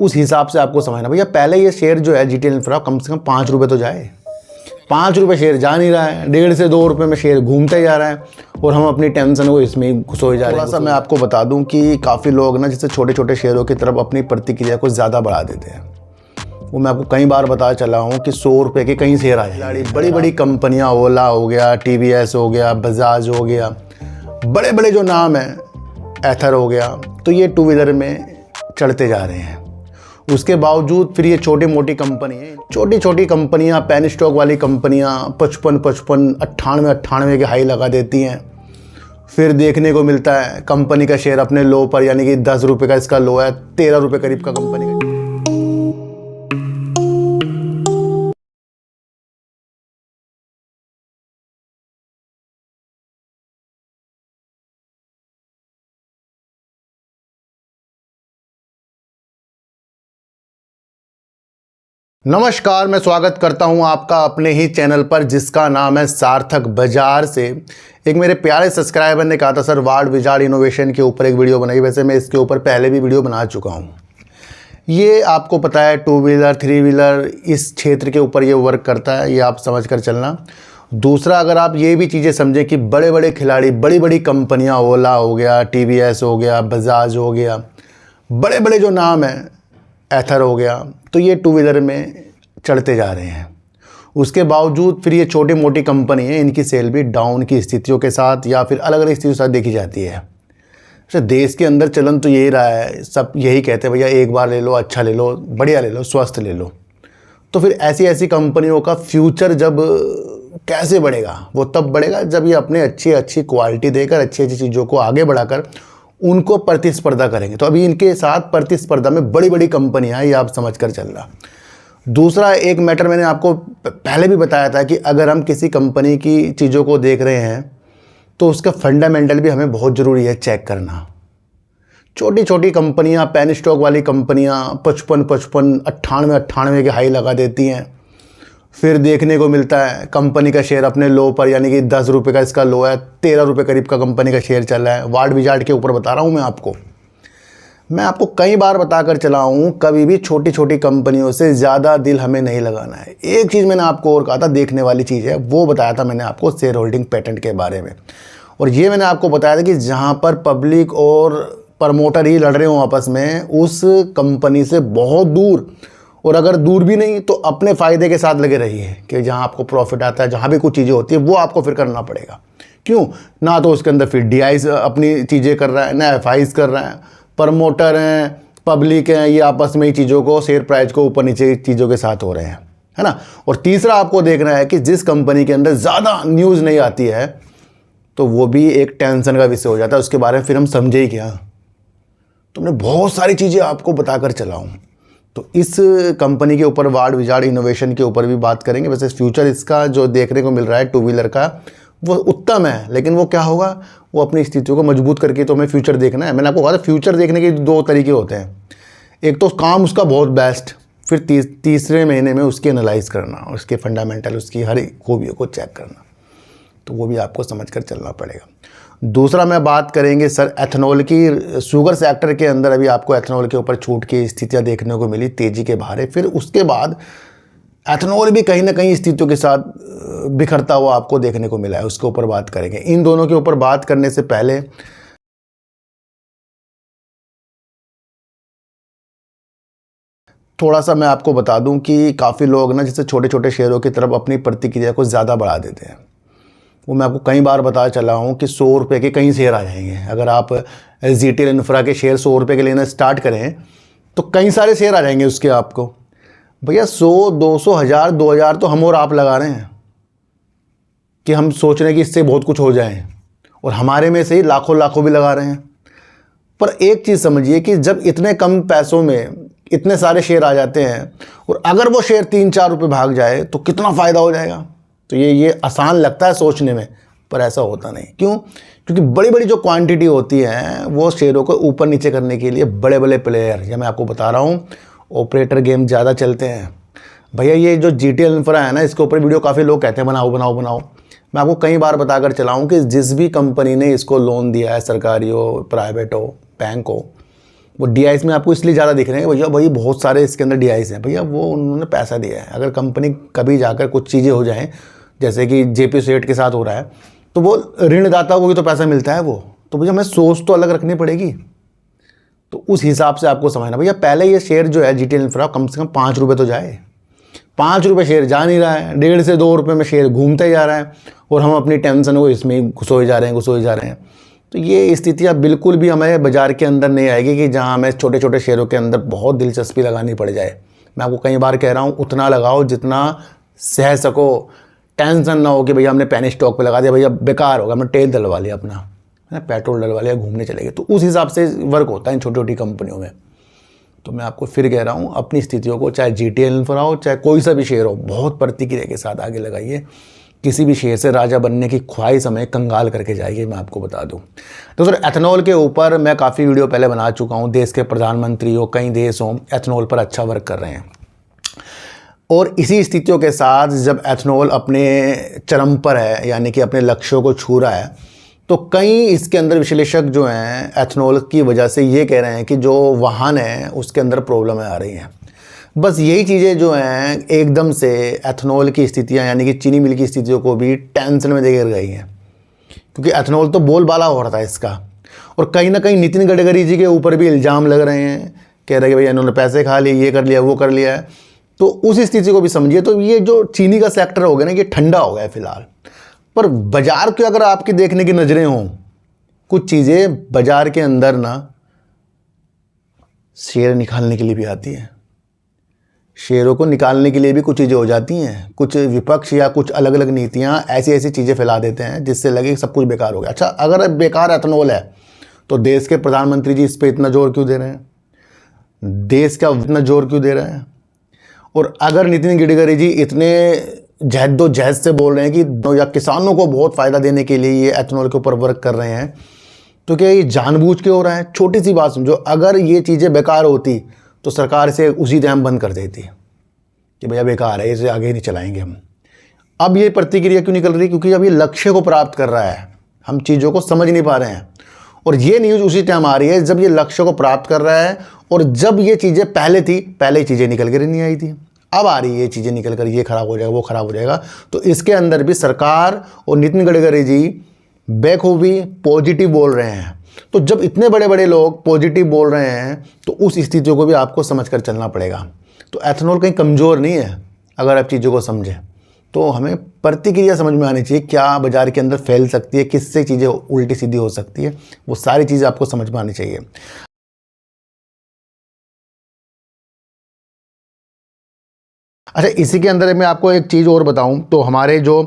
उस हिसाब से आपको समझना। भैया पहले ये शेयर जो है जीटीएल इंफ्रा कम से कम 5 रुपये तो जाए। 5 रुपये शेयर जा नहीं रहा है, 1.5 से 2 रुपये में शेयर घूमते जा रहा है और हम अपनी टेंशन को इसमें ही घुसोए जा रहे हैं। थोड़ा सा मैं आपको बता दूं कि काफ़ी लोग ना जैसे छोटे छोटे शेयरों की तरफ अपनी प्रतिक्रिया को ज़्यादा बढ़ा देते हैं। वो मैं आपको कई बार बता चला हूँ कि 100 रुपये के कई शेयर आए। बड़ी बड़ी कंपनियाँ, ओला हो गया, TVS हो गया, बजाज हो गया, बड़े बड़े जो नाम हैं, एथर हो गया, तो ये 2 व्हीलर में चढ़ते जा रहे हैं। उसके बावजूद फिर ये छोटी मोटी कंपनी है, छोटी छोटी कंपनियां, पेन स्टॉक वाली कंपनियां 55, 98 के हाई लगा देती हैं। फिर देखने को मिलता है कंपनी का शेयर अपने लो पर, यानी कि 10 रुपये का इसका लो है, 13 रुपये करीब का कंपनी का। नमस्कार, मैं स्वागत करता हूं आपका अपने ही चैनल पर जिसका नाम है सार्थक बाजार से। एक मेरे प्यारे सब्सक्राइबर ने कहा था सर वार्ड विजार्ड इनोवेशन के ऊपर एक वीडियो बनाई। वैसे मैं इसके ऊपर पहले भी वीडियो बना चुका हूं। ये आपको पता है 2 व्हीलर 3 व्हीलर इस क्षेत्र के ऊपर ये वर्क करता है, ये आप समझ कर चलना। दूसरा, अगर आप ये भी चीज़ें समझें कि बड़े बड़े खिलाड़ी, बड़ी बड़ी कंपनियाँ, ओला हो गया, TVS हो गया, बजाज हो गया, बड़े बड़े जो नाम हैं, एथर हो गया, तो ये 2 व्हीलर में चढ़ते जा रहे हैं। उसके बावजूद फिर ये छोटी मोटी कंपनी है, इनकी सेल भी डाउन की स्थितियों के साथ या फिर अलग अलग स्थितियों के साथ देखी जाती है। तो देश के अंदर चलन तो यही रहा है, सब यही कहते हैं भैया एक बार ले लो, अच्छा ले लो, बढ़िया ले लो, स्वस्थ ले लो। तो फिर ऐसी ऐसी कंपनियों का फ्यूचर जब कैसे बढ़ेगा? वो तब बढ़ेगा जब ये अपने अच्छी अच्छी क्वालिटी देकर, अच्छी अच्छी चीज़ों को आगे बढ़ाकर उनको प्रतिस्पर्धा करेंगे। तो अभी इनके साथ प्रतिस्पर्धा में बड़ी बड़ी कंपनियां हैं, ये आप समझ कर चल रहा। दूसरा एक मैटर मैंने आपको पहले भी बताया था कि अगर हम किसी कंपनी की चीज़ों को देख रहे हैं तो उसका फंडामेंटल भी हमें बहुत ज़रूरी है चेक करना। छोटी छोटी कंपनियां, पेन स्टॉक वाली कंपनियां 55, 98 के हाई लगा देती हैं। फिर देखने को मिलता है कंपनी का शेयर अपने लो पर, यानी कि 10 रुपये का इसका लो है, 13 रुपये करीब का कंपनी का शेयर चल रहा है। वार्ड विजार्ड के ऊपर बता रहा हूँ मैं आपको कई बार बताकर चला हूँ, कभी भी छोटी छोटी कंपनियों से ज़्यादा दिल हमें नहीं लगाना है। एक चीज़ मैंने आपको और कहा था, देखने वाली चीज़ है, वो बताया था मैंने आपको शेयर होल्डिंग पैटर्न के बारे में। और ये मैंने आपको बताया था कि जहाँ पर पब्लिक और प्रमोटर ही लड़ रहे हों आपस में, उस कंपनी से बहुत दूर, और अगर दूर भी नहीं तो अपने फ़ायदे के साथ लगे रहिए कि जहाँ आपको प्रॉफिट आता है, जहाँ भी कुछ चीज़ें होती है वो आपको फिर करना पड़ेगा। क्यों ना? तो उसके अंदर फिर DIs अपनी चीज़ें कर रहा है, ना FIs कर रहा है, प्रमोटर हैं, पब्लिक हैं, ये आपस में ही चीज़ों को, शेयर प्राइस को ऊपर नीचे चीज़ों के साथ हो रहे हैं, है ना। और तीसरा आपको देखना है कि जिस कंपनी के अंदर ज़्यादा न्यूज़ नहीं आती है तो वो भी एक टेंशन का विषय हो जाता है। उसके बारे में फिर हम समझे ही क्या? तो मैं बहुत सारी चीज़ें आपको बताकर चला हूँ। तो इस कंपनी के ऊपर, वार्ड विजार्ड इनोवेशन के ऊपर भी बात करेंगे। वैसे फ्यूचर इसका जो देखने को मिल रहा है 2 व्हीलर का, वो उत्तम है, लेकिन वो क्या होगा, वो अपनी स्थितियों को मजबूत करके तो हमें फ्यूचर देखना है। मैंने आपको कहा था फ्यूचर देखने के 2 तरीके होते हैं। एक तो काम उसका बहुत बेस्ट, फिर तीसरे महीने में उसकी एनालाइज करना, उसके फंडामेंटल, उसकी हर एक खूबियों को चेक करना। तो वो भी आपको समझ कर चलना पड़ेगा। दूसरा मैं बात करेंगे सर एथेनॉल की। शुगर सेक्टर के अंदर अभी आपको एथेनॉल के ऊपर छूट की स्थितियाँ देखने को मिली, तेज़ी के बाहर है। फिर उसके बाद एथेनॉल भी कहीं ना कहीं स्थितियों के साथ बिखरता हुआ आपको देखने को मिला है, उसके ऊपर बात करेंगे। इन दोनों के ऊपर बात करने से पहले थोड़ा सा मैं आपको बता दूं कि काफ़ी लोग ना जैसे छोटे छोटे शेयरों की तरफ अपनी प्रतिक्रिया को ज़्यादा बढ़ा देते हैं। वो मैं आपको कई बार बता चला हूँ कि 100 रुपये के कई शेयर आ जाएंगे। अगर आप जीटीएल इंफ्रा के शेयर 100 रुपये के लेना स्टार्ट करें तो कई सारे शेयर आ जाएंगे उसके आपको। भैया 100, 200, 1000, 2000 तो हम और आप लगा रहे हैं कि हम सोच रहे हैं कि इससे बहुत कुछ हो जाए, और हमारे में से ही लाखों लाखों भी लगा रहे हैं। पर एक चीज़ समझिए कि जब इतने कम पैसों में इतने सारे शेयर आ जाते हैं, और अगर वो शेयर 3-4 रुपये भाग जाए तो कितना फ़ायदा हो जाएगा। तो ये आसान लगता है सोचने में, पर ऐसा होता नहीं। क्यों? क्योंकि बड़ी बड़ी जो क्वांटिटी होती है वो शेयरों को ऊपर नीचे करने के लिए बड़े बड़े प्लेयर, या मैं आपको बता रहा हूँ ऑपरेटर गेम ज़्यादा चलते हैं। भैया ये जो जीटीएल इंफ्रा है ना, इसके ऊपर वीडियो काफ़ी लोग कहते हैं बनाओ बनाओ बनाओ। मैं आपको कई बार बताकर चलाऊँ कि जिस भी कंपनी ने इसको लोन दिया है, सरकारी हो, प्राइवेट हो, बैंक हो, वो DIs में आपको इसलिए ज़्यादा दिख रहे हैं भैया भाई बहुत सारे इसके अंदर DIs हैं, भैया वो उन्होंने पैसा दिया है। अगर कंपनी कभी जाकर कुछ चीज़ें हो जाएं जैसे कि JP सेठ के साथ हो रहा है तो वो ऋणदाता को भी तो पैसा मिलता है वो, तो भैया हमें सोच तो अलग रखनी पड़ेगी। तो उस हिसाब से आपको समझना भैया, पहले ये शेयर जो है GTL इंफ्रा कम से कम 5 रुपये तो जाए। 5 रुपये शेयर जा नहीं रहा है, 1.5 से 2 रुपये में शेयर घूमते जा रहा है और हम अपनी टेंशन को इसमें ही घुसोए जा रहे हैं। तो ये स्थितियाँ बिल्कुल भी हमें बाज़ार के अंदर नहीं आएगी कि जहाँ हमें छोटे छोटे शेयरों के अंदर बहुत दिलचस्पी लगानी पड़ जाए। मैं आपको कई बार कह रहा हूँ उतना लगाओ जितना सह सको, टेंशन ना हो कि भैया हमने पेनी स्टॉक पे लगा दिया, भैया बेकार होगा, हमने तेल डलवा लिया अपना, है पेट्रोल डलवा लिया, घूमने चले गए। तो उस हिसाब से वर्क होता है इन छोटी छोटी कंपनियों में। तो मैं आपको फिर कह रहा हूँ अपनी स्थितियों को, चाहे GTL इंफ्रा हो चाहे कोई सा भी शेयर हो, बहुत प्रतिक्रिया के साथ आगे लगाइए। किसी भी शेयर से राजा बनने की ख्वाहिश हमें कंगाल करके जाएगी, मैं आपको बता दूं। तो सर एथेनॉल के ऊपर मैं काफ़ी वीडियो पहले बना चुका हूं। देश के प्रधानमंत्री हो, कई देश हों, एथेनॉल पर अच्छा वर्क कर रहे हैं। और इसी स्थितियों के साथ जब एथेनॉल अपने चरम पर है, यानी कि अपने लक्ष्यों को छू रहा है, तो कई इसके अंदर विश्लेषक जो हैं एथेनॉल की वजह से ये कह रहे हैं कि जो वाहन है उसके अंदर प्रॉब्लमें आ रही हैं। बस यही चीज़ें जो हैं एकदम से एथेनॉल की स्थितियां, यानी कि चीनी मिल की स्थितियों को भी टेंशन में देकर गई हैं, क्योंकि एथेनॉल तो बोलबाला हो रहा था इसका। और कहीं ना कहीं नितिन गडकरी जी के ऊपर भी इल्ज़ाम लग रहे हैं, कह रहे हैं कि भैया इन्होंने पैसे खा लिए, ये कर लिया, वो कर लिया है। तो उस स्थिति को भी समझिए। तो ये जो चीनी का सेक्टर हो गया ना, ये ठंडा हो गया है फिलहाल। पर बाजार के अगर आपकी देखने की नज़रें हों, कुछ चीज़ें बाजार के अंदर ना शेयर निकालने के लिए भी आती हैं, शेयरों को निकालने के लिए भी कुछ चीज़ें हो जाती हैं। कुछ विपक्ष या कुछ अलग अलग नीतियां ऐसी ऐसी चीज़ें फैला देते हैं जिससे लगे कि सब कुछ बेकार हो गया। अच्छा, अगर बेकार एथेनॉल है तो देश के प्रधानमंत्री जी इस पर इतना जोर क्यों दे रहे हैं, देश का इतना जोर क्यों दे रहे हैं? और अगर नितिन गडकरी जी इतने जहद से बोल रहे हैं कि या किसानों को बहुत फ़ायदा देने के लिए ये एथेनॉल के ऊपर वर्क कर रहे हैं, तो क्या ये जानबूझ के हो रहा है? छोटी सी बात समझो, अगर ये चीज़ें बेकार होती तो सरकार से उसी टाइम बंद कर देती कि भैया बेकार है, इसे आगे नहीं चलाएंगे हम। अब ये प्रतिक्रिया क्यों निकल रही? क्योंकि अब ये लक्ष्य को प्राप्त कर रहा है, हम चीज़ों को समझ नहीं पा रहे हैं। और ये न्यूज़ उसी टाइम आ रही है जब ये लक्ष्य को प्राप्त कर रहा है, और जब ये चीज़ें पहले थी, पहले चीज़ें निकल कर नहीं आई थी, अब आ रही है ये चीज़ें निकल कर, ये खराब हो जाएगा, वो खराब हो जाएगा। तो इसके अंदर भी सरकार और नितिन गडकरी जी बेखूबी पॉजिटिव बोल रहे हैं। तो जब इतने बड़े बड़े लोग पॉजिटिव बोल रहे हैं तो उस स्थितियों को भी आपको समझ कर चलना पड़ेगा। तो एथेनॉल कहीं कमज़ोर नहीं है, अगर आप चीज़ों को समझें तो हमें प्रतिक्रिया समझ में आनी चाहिए, क्या बाज़ार के अंदर फैल सकती है, किससे चीज़ें उल्टी सीधी हो सकती है, वो सारी चीज़ें आपको समझ में आनी चाहिए। अच्छा, इसी के अंदर मैं आपको एक चीज़ और बताऊं तो हमारे जो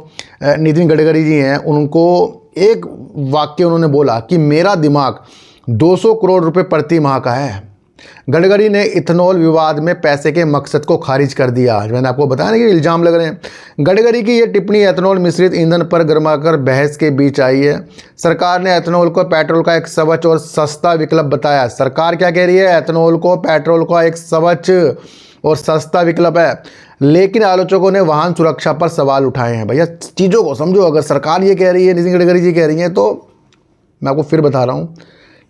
नितिन गडकरी जी हैं, उनको एक वाक्य उन्होंने बोला कि मेरा दिमाग 200 करोड़ रुपए प्रति माह का है। गडकरी ने इथेनॉल विवाद में पैसे के मकसद को खारिज कर दिया। मैंने आपको बताया ना कि इल्ज़ाम लग रहे हैं। गडकरी की ये टिप्पणी एथेनॉल मिश्रित ईंधन पर गर्माकर बहस के बीच आई है। सरकार ने एथेनॉल को पेट्रोल का एक स्वच्छ और सस्ता विकल्प बताया। सरकार क्या कह रही है? एथेनॉल को पेट्रोल का एक स्वच्छ और सस्ता विकल्प है, लेकिन आलोचकों ने वाहन सुरक्षा पर सवाल उठाए हैं। भैया चीज़ों को समझो, अगर सरकार ये कह रही है, नितिन गडकरी जी कह रही हैं, तो मैं आपको फिर बता रहा हूँ,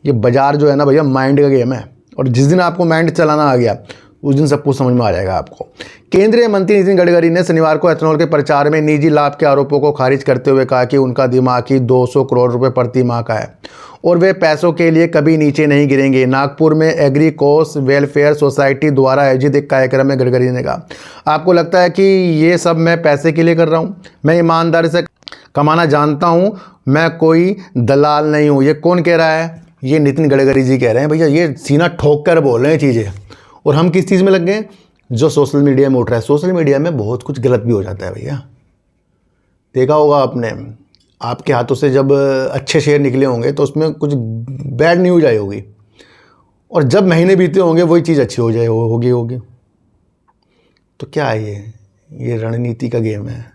ये बाज़ार जो है ना भैया माइंड का गेम है, और जिस दिन आपको माइंड चलाना आ गया उस दिन सब कुछ समझ में आ जाएगा आपको। केंद्रीय मंत्री नितिन गडकरी ने शनिवार को एथेनॉल के प्रचार में निजी लाभ के आरोपों को खारिज करते हुए कहा कि उनका दिमाग ही 200 करोड़ रुपए प्रति माह का है और वे पैसों के लिए कभी नीचे नहीं गिरेंगे। नागपुर में एग्री कोस्ट वेलफेयर सोसाइटी द्वारा आयोजित एक कार्यक्रम में गडकरी ने कहा, आपको लगता है कि ये सब मैं पैसे के लिए कर रहा हूँ? मैं ईमानदारी से कमाना जानता हूँ, मैं कोई दलाल नहीं हूँ। ये कौन कह रहा है? ये नितिन गडकरी जी कह रहे हैं। भैया ये सीना ठोक कर बोल रहे हैं चीज़ें, और हम किस चीज़ में लग गए? जो सोशल मीडिया में उठ रहा है। सोशल मीडिया में बहुत कुछ गलत भी हो जाता है भैया, देखा होगा आपने। आपके हाथों से जब अच्छे शेयर निकले होंगे तो उसमें कुछ बैड न्यूज आई होगी, और जब महीने बीते होंगे वही चीज़ अच्छी हो जाए होगी। तो क्या है ये रणनीति का गेम है।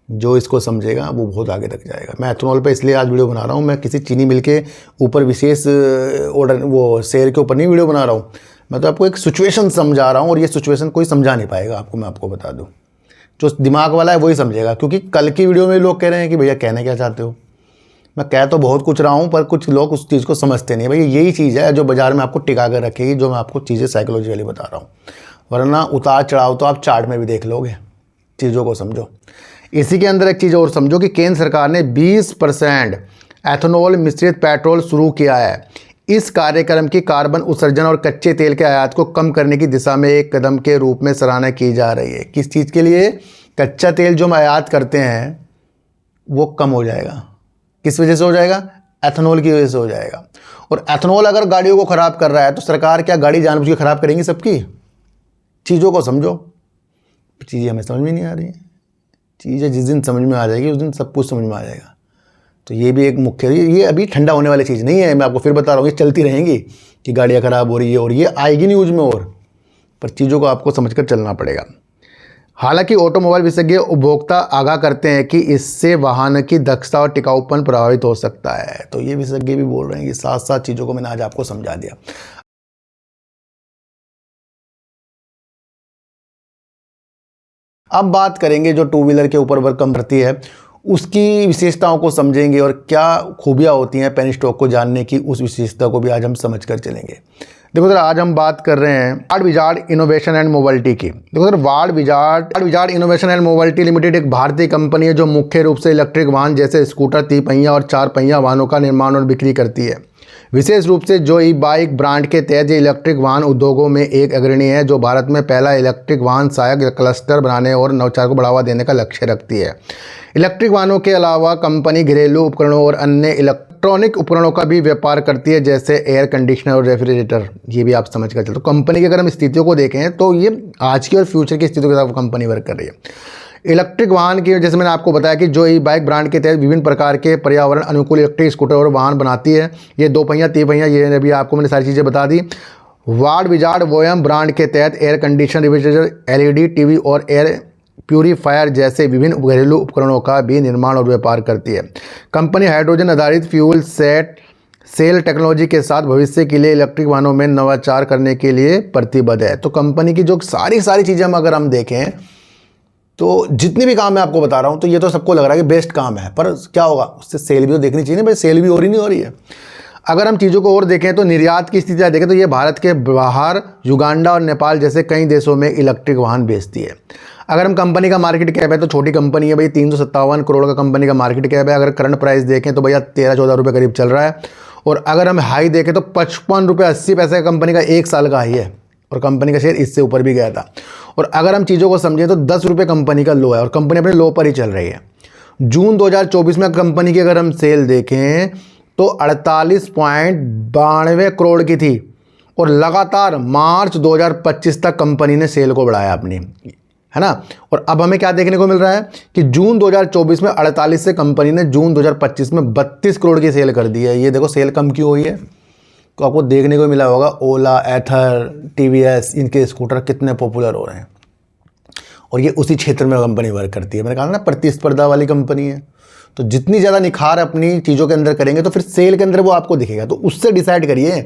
जो इसको समझेगा वो बहुत आगे तक जाएगा। मैं एथेनॉल पे इसलिए आज वीडियो बना रहा हूँ, मैं किसी चीनी मिल के ऊपर विशेष ऑर्डर वो शेयर के ऊपर नहीं वीडियो बना रहा हूँ। मैं तो आपको एक सिचुएशन समझा रहा हूँ, और ये सिचुएशन कोई समझा नहीं पाएगा आपको, मैं आपको बता दूँ। जो दिमाग वाला है वही समझेगा, क्योंकि कल की वीडियो में लोग कह रहे हैं कि भैया कहना क्या चाहते हो, मैं कह तो बहुत कुछ रहा हूँ, पर कुछ लोग उस चीज़ को समझते नहीं। भाई यही चीज़ है जो बाज़ार में आपको टिका कर रखेगी, जो मैं आपको चीज़ें साइकोलॉजिकली बता रहा हूँ। वरना उतार चढ़ाव तो आप चार्ट में भी देख लोगे। चीज़ों को समझो। इसी के अंदर एक चीज़ और समझो कि केंद्र सरकार ने 20% एथेनॉल मिश्रित पेट्रोल शुरू किया है। इस कार्यक्रम की कार्बन उत्सर्जन और कच्चे तेल के आयात को कम करने की दिशा में एक कदम के रूप में सराहना की जा रही है। किस चीज़ के लिए? कच्चा तेल जो हम आयात करते हैं वो कम हो जाएगा। किस वजह से हो जाएगा? एथेनॉल की वजह से हो जाएगा। और एथेनॉल अगर गाड़ियों को ख़राब कर रहा है तो सरकार क्या गाड़ी जानबूझ के ख़राब करेंगी सबकी? चीज़ों को समझो। चीज़ें हमें समझ में नहीं आ रही हैं। चीज़ें जिस दिन समझ में आ जाएगी उस दिन सब कुछ समझ में आ जाएगा। तो ये भी एक मुख्य, ये अभी ठंडा होने वाली चीज़ नहीं है। मैं आपको फिर बता रहा हूँ, ये चलती रहेंगी कि गाड़ियाँ ख़राब हो रही है और ये आएगी न्यूज़ में और, पर चीज़ों को आपको समझकर चलना पड़ेगा। हालांकि ऑटोमोबाइल विशेषज्ञ उपभोक्ता आगाह करते हैं कि इससे वाहन की दक्षता और टिकाऊपन प्रभावित हो सकता है। तो ये विशेषज्ञ भी बोल रहे हैं कि साथ साथ चीज़ों को मैंने आज आपको समझा दिया। अब बात करेंगे जो टू व्हीलर के ऊपर वर्क कम करती है उसकी विशेषताओं को समझेंगे और क्या खूबियाँ होती हैं पेनस्टॉक को जानने की, उस विशेषता को भी आज हम समझ कर चलेंगे। देखो सर, आज हम बात कर रहे हैं ward wizard innovation and mobility की। देखो sir, ward wizard innovation and mobility limited एक भारतीय कंपनी है जो मुख्य रूप से इलेक्ट्रिक वाहन जैसे स्कूटर, तिपहिया और 4 पहिया वाहनों का निर्माण और बिक्री करती है। विशेष रूप से जो ई बाइक ब्रांड के तहत ये इलेक्ट्रिक वाहन उद्योगों में एक अग्रणी है, जो भारत में पहला इलेक्ट्रिक वाहन सहायक क्लस्टर बनाने और नवाचार को बढ़ावा देने का लक्ष्य रखती है। इलेक्ट्रिक वाहनों के अलावा कंपनी घरेलू उपकरणों और अन्य इलेक्ट्रॉनिक उपकरणों का भी व्यापार करती है, जैसे एयर कंडीशनर और रेफ्रिजरेटर। ये भी आप समझ कर चलो। तो कंपनी की अगर हम स्थितियों को देखें तो ये आज की और फ्यूचर की स्थितियों के साथ कंपनी वर्क कर रही है। इलेक्ट्रिक वाहन की, जैसे मैंने आपको बताया कि जो ई बाइक ब्रांड के तहत विभिन्न प्रकार के पर्यावरण अनुकूल इलेक्ट्रिक स्कूटर और वाहन बनाती है। ये 2 पहिया, 3 पहिया, ये अभी आपको मैंने सारी चीज़ें बता दी। वार्ड विजार्ड वोयम ब्रांड के तहत air conditioner, refrigerator, LED TV और एयर प्यूरीफायर जैसे विभिन्न घरेलू उपकरणों का भी निर्माण और व्यापार करती है। कंपनी हाइड्रोजन आधारित फ्यूल सेल टेक्नोलॉजी के साथ भविष्य के लिए इलेक्ट्रिक वाहनों में नवाचार करने के लिए प्रतिबद्ध है। तो कंपनी की जो सारी चीज़ें अगर हम देखें तो जितने भी काम मैं आपको बता रहा हूँ तो ये तो सबको लग रहा है कि बेस्ट काम है, पर क्या होगा उससे सेल भी तो देखनी चाहिए ना भाई। सेल भी हो रही नहीं हो रही है। अगर हम चीज़ों को और देखें तो निर्यात की स्थिति देखें तो ये भारत के बाहर युगांडा और नेपाल जैसे कई देशों में इलेक्ट्रिक वाहन बेचती है। अगर हम कंपनी का मार्केट कैप है तो छोटी कंपनी है भाई, 357 करोड़ का कंपनी का मार्केट कैप है। अगर करंट प्राइस देखें तो भैया 13-14 रुपये करीब चल रहा है। और अगर हम हाई देखें तो 55 रुपये 80 पैसे का कंपनी का 1 साल का हाई है, और कंपनी का शेयर इससे ऊपर भी गया था। और अगर हम चीज़ों को समझें तो 10 रुपये कंपनी का लो है और कंपनी अपने लो पर ही चल रही है। जून 2024 में कंपनी की अगर हम सेल देखें तो 48.92 करोड़ की थी, और लगातार मार्च 2025 तक कंपनी ने सेल को बढ़ाया अपनी, है ना। और अब हमें क्या देखने को मिल रहा है कि जून 2024 में 48 से कंपनी ने जून 2025 में 32 करोड़ की सेल कर दी है। ये देखो सेल कम क्यों हुई है। तो आपको देखने को मिला होगा ओला, एथर, टीवीएस, इनके स्कूटर कितने पॉपुलर हो रहे हैं, और ये उसी क्षेत्र में कंपनी वर्क करती है। मैंने कहा ना प्रतिस्पर्धा वाली कंपनी है। तो जितनी ज़्यादा निखार अपनी चीज़ों के अंदर करेंगे तो फिर सेल के अंदर वो आपको दिखेगा। तो उससे डिसाइड करिए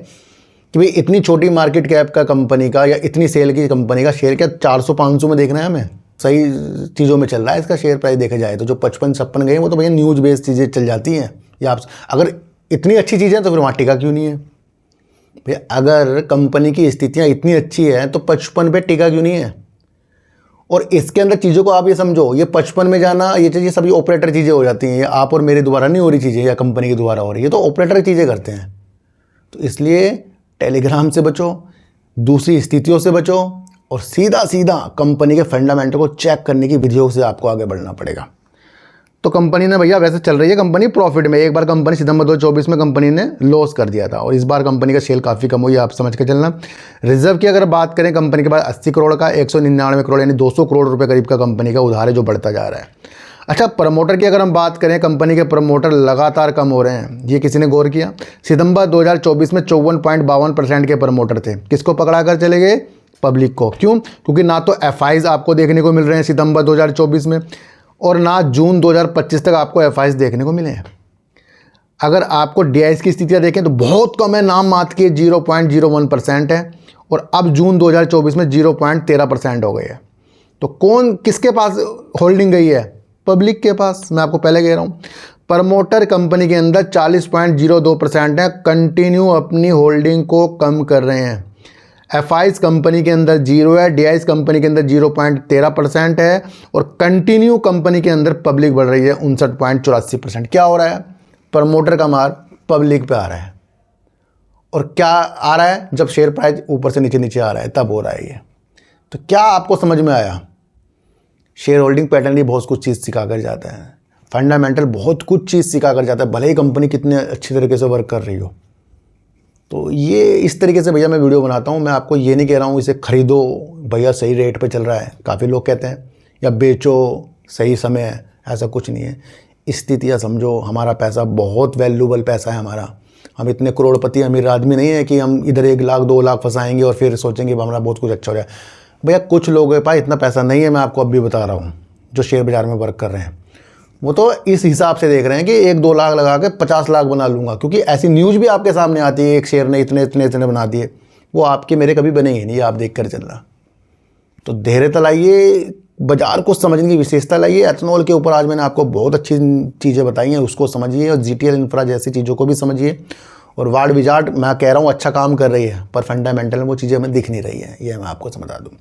कि भाई इतनी छोटी मार्केट कैप का कंपनी का या इतनी सेल की कंपनी का शेयर क्या 400-500 में देखना है हमें। सही चीज़ों में चल रहा है इसका शेयर प्राइस देखा जाए तो। जो 55-56 गए वो तो भैया न्यूज़ बेस्ड चीज़ें चल जाती हैं। या आप अगर इतनी अच्छी चीज़ें तो फिर वहाँ टिका क्यों नहीं है भैया। अगर कंपनी की स्थितियाँ इतनी अच्छी हैं तो 55 पे टिका क्यों नहीं है। और इसके अंदर चीज़ों को आप ये समझो, ये 55 में जाना ये चीज़ें सभी ऑपरेटर चीज़ें हो जाती हैं। ये आप और मेरे द्वारा नहीं हो रही चीज़ें या कंपनी के द्वारा हो रही है, तो ऑपरेटर चीज़ें करते हैं। तो इसलिए टेलीग्राम से बचो, दूसरी स्थितियों से बचो, और सीधा कंपनी के फंडामेंटल को चेक करने की विधियों से आपको आगे बढ़ना पड़ेगा। तो कंपनी ने भैया वैसे चल रही है कंपनी प्रॉफिट में। एक बार कंपनी सितंबर 2024 में कंपनी ने लॉस कर दिया था, और इस बार कंपनी का सेल काफ़ी कम हुई है, आप समझ के चलना। रिजर्व की अगर बात करें कंपनी के पास 80 करोड़ का 199 करोड़ यानी 200 करोड़ रुपए करीब का कंपनी का उधार है जो बढ़ता जा रहा है। अच्छा, प्रमोटर की अगर हम बात करें, कंपनी के प्रमोटर लगातार कम हो रहे हैं। ये किसी ने गौर किया? सितंबर 2024 में 54.52% के प्रमोटर थे। किसको पकड़ा कर चले गए? पब्लिक को। क्यों? क्योंकि ना तो एफआईज आपको देखने को मिल रहे हैं सितंबर 2024 में, और ना जून 2025 तक आपको एफआईज देखने को मिले हैं। अगर आपको डीआईएस की स्थितियाँ देखें तो बहुत कम है, नाम मात्र के 0.01% है, और अब जून 2024 में 0.13% हो गई है। तो कौन किसके पास होल्डिंग गई है? पब्लिक के पास। मैं आपको पहले कह रहा हूँ प्रमोटर कंपनी के अंदर 40.02% है, कंटिन्यू अपनी होल्डिंग को कम कर रहे हैं। एफआईज कंपनी के अंदर 0 है, डीआईज कंपनी के अंदर 0.13% है और कंटिन्यू कंपनी के अंदर पब्लिक बढ़ रही है 59.84%। क्या हो रहा है? प्रमोटर का मार पब्लिक पे आ रहा है। और क्या आ रहा है? जब शेयर प्राइस ऊपर से नीचे नीचे आ रहा है तब हो रहा है ये। तो क्या आपको समझ में आया? शेयर होल्डिंग पैटर्न ही बहुत कुछ चीज़ सिखा कर जाता है, फंडामेंटल बहुत कुछ चीज़ सिखा कर जाता है, भले ही कंपनी कितने अच्छी तरीके से वर्क कर रही हो। तो ये इस तरीके से भैया मैं वीडियो बनाता हूँ। मैं आपको ये नहीं कह रहा हूँ इसे खरीदो भैया सही रेट पे चल रहा है, काफ़ी लोग कहते हैं, या बेचो सही समय है, ऐसा कुछ नहीं है। स्थितियाँ समझो, हमारा पैसा बहुत वैल्यूबल पैसा है हमारा। हम इतने करोड़पति अमीर आदमी नहीं है कि हम इधर 1 लाख 2 लाख फंसाएंगे और फिर सोचेंगे हमारा बहुत कुछ अच्छा हो जाए। भैया कुछ लोगों के पास इतना पैसा नहीं है, मैं आपको अब भी बता रहा हूँ, जो शेयर बाज़ार में वर्क कर रहे हैं। वो तो इस हिसाब से देख रहे हैं कि 1-2 लाख लगा के 50 लाख बना लूँगा, क्योंकि ऐसी न्यूज़ भी आपके सामने आती है, एक शेयर ने इतने इतने इतने बना दिए। वो आपके मेरे कभी बनेंगे नहीं, आप देख कर चलना। तो धैर्यता लाइए, बाज़ार को समझने की विशेषता लाइए। एथनॉल के ऊपर आज मैंने आपको बहुत अच्छी चीज़ें बताई हैं, उसको समझिए, और जीटीएल इंफ्रा जैसी चीज़ों को भी समझिए। और वार्ड विजार्ड मैं कह रहा हूँ अच्छा काम कर रही है, पर फंडामेंटल में वो चीज़ें हमें दिख नहीं रही है, ये मैं आपको समझा दूँ।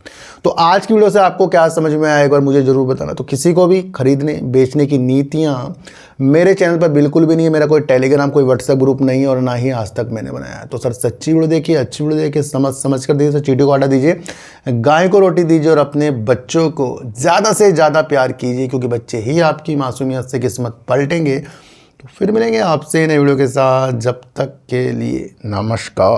तो आज की वीडियो से आपको क्या समझ में आया एक बार मुझे ज़रूर बताना। तो किसी को भी खरीदने बेचने की नीतियाँ मेरे चैनल पर बिल्कुल भी नहीं है। मेरा कोई टेलीग्राम कोई व्हाट्सएप ग्रुप नहीं है और ना ही आज तक मैंने बनाया है। तो सर सच्ची वीडियो देखिए, अच्छी वीडियो देखिए, समझ कर देखिए। चीटी को आटा दीजिए, गाय को रोटी दीजिए और अपने बच्चों को ज़्यादा से ज़्यादा प्यार कीजिए, क्योंकि बच्चे ही आपकी मासूमियत से किस्मत पलटेंगे। तो फिर मिलेंगे आपसे नई वीडियो के साथ, जब तक के लिए नमस्कार।